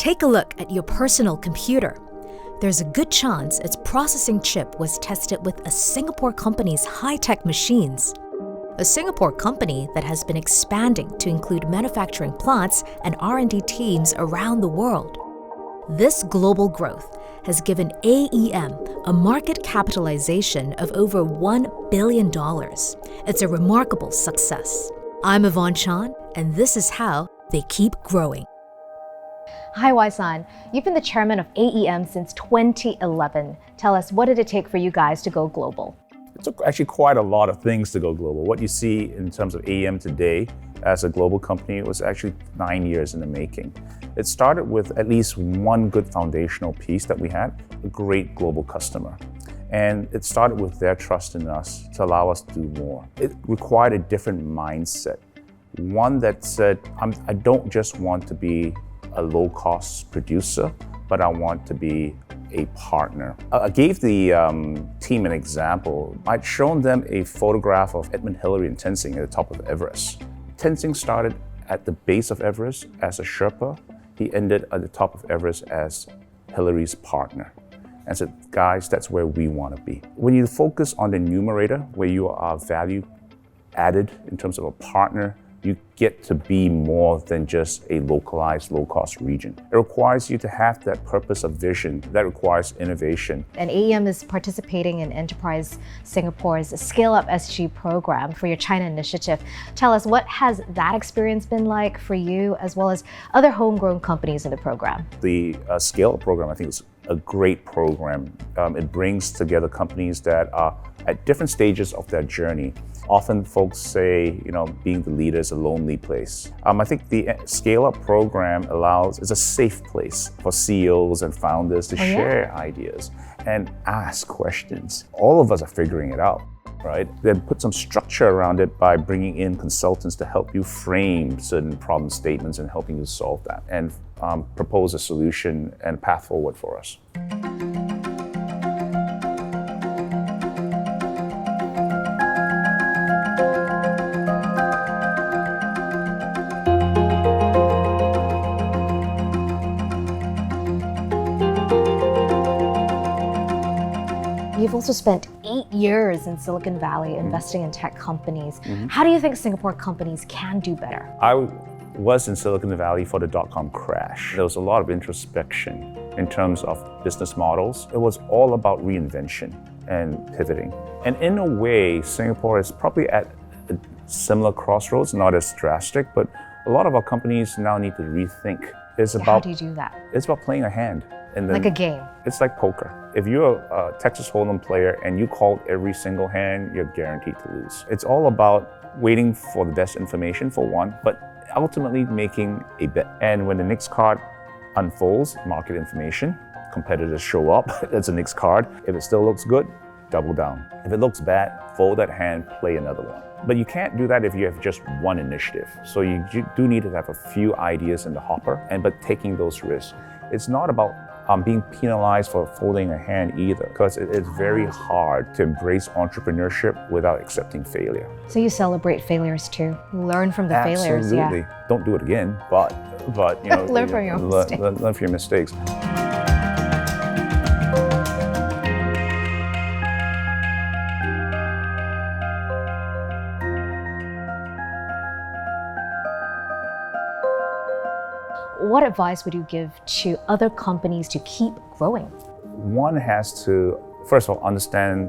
Take a look at your personal computer. There's a good chance its processing chip was tested with a Singapore company's high-tech machines. A Singapore company that has been expanding to include manufacturing plants and R&D teams around the world. This global growth has given AEM a market capitalization of over $1 billion. It's a remarkable success. I'm Yvonne Chan, and this is how they keep growing. Hi, Wai-san. You've been the chairman of AEM since 2011. Tell us, what did it take for you guys to go global? It took actually quite a lot of things to go global. What you see in terms of AEM today as a global company was actually 9 years in the making. It started with at least one good foundational piece that we had, a great global customer. And it started with their trust in us to allow us to do more. It required a different mindset. One that said, I don't just want to be a low-cost producer, but I want to be a partner. I gave the team an example. I'd shown them a photograph of Edmund Hillary and Tenzing at the top of Everest. Tenzing started at the base of Everest as a Sherpa. He ended at the top of Everest as Hillary's partner. And I said, guys, that's where we want to be. When you focus on the numerator, where you are value added in terms of a partner, you get to be more than just a localized, low-cost region. It requires you to have that purpose of vision. That requires innovation. And AEM is participating in Enterprise Singapore's Scale Up SG program for your China initiative. Tell us, what has that experience been like for you, as well as other homegrown companies in the program? The Scale Up program, I think, is a great program. It brings together companies that are at different stages of their journey. Often folks say, being the leader is a lonely place. I think the Scale Up program is a safe place for CEOs and founders to share ideas and ask questions. All of us are figuring it out, right? Then put some structure around it by bringing in consultants to help you frame certain problem statements and helping you solve that and propose a solution and path forward for us. You've also spent 8 years in Silicon Valley investing in tech companies. How do you think Singapore companies can do better? I was in Silicon Valley for the dot-com crash. There was a lot of introspection in terms of business models. It was all about reinvention and pivoting. And in a way, Singapore is probably at a similar crossroads, not as drastic, but a lot of our companies now need to rethink. How do you do that? It's about playing a hand. Like a game. It's like poker. If you're a Texas Hold'em player and you called every single hand, you're guaranteed to lose. It's all about waiting for the best information for one, but ultimately making a bet. And when the next card unfolds, market information, competitors show up, that's the next card. If it still looks good, double down. If it looks bad, fold that hand, play another one. But you can't do that if you have just one initiative. So you do need to have a few ideas in the hopper, but taking those risks. It's not about being penalized for folding a hand either, because it's very hard to embrace entrepreneurship without accepting failure. So you celebrate failures too, learn from the failures. Absolutely. Don't do it again, but learn from your mistakes. Learn from your mistakes. What advice would you give to other companies to keep growing? One has to, first of all, understand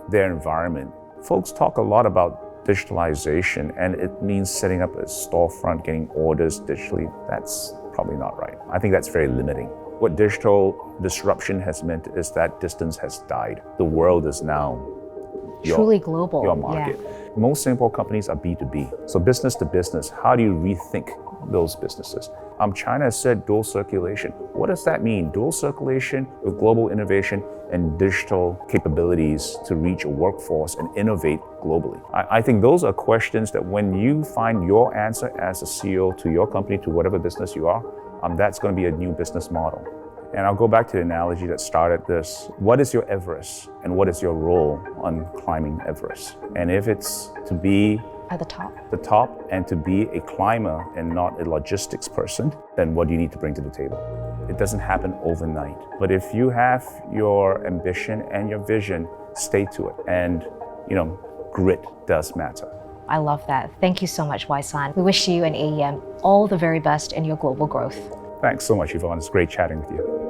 their environment. Folks talk a lot about digitalization, and it means setting up a storefront, getting orders digitally. That's probably not right. I think that's very limiting. What digital disruption has meant is that distance has died. The world is now truly global. Your market. Yeah. Most Singapore companies are B2B. So business to business, how do you rethink those businesses? China has said dual circulation. What does that mean? Dual circulation with global innovation and digital capabilities to reach a workforce and innovate globally. I think those are questions that when you find your answer as a CEO to your company, to whatever business you are, that's going to be a new business model. And I'll go back to the analogy that started this. What is your Everest and what is your role on climbing Everest? And if it's to be At the top. the top and to be a climber and not a logistics person, then what do you need to bring to the table? It doesn't happen overnight. But if you have your ambition and your vision, stay to it. And, grit does matter. I love that. Thank you so much, Wai-san. We wish you and AEM all the very best in your global growth. Thanks so much, Yvonne. It's great chatting with you.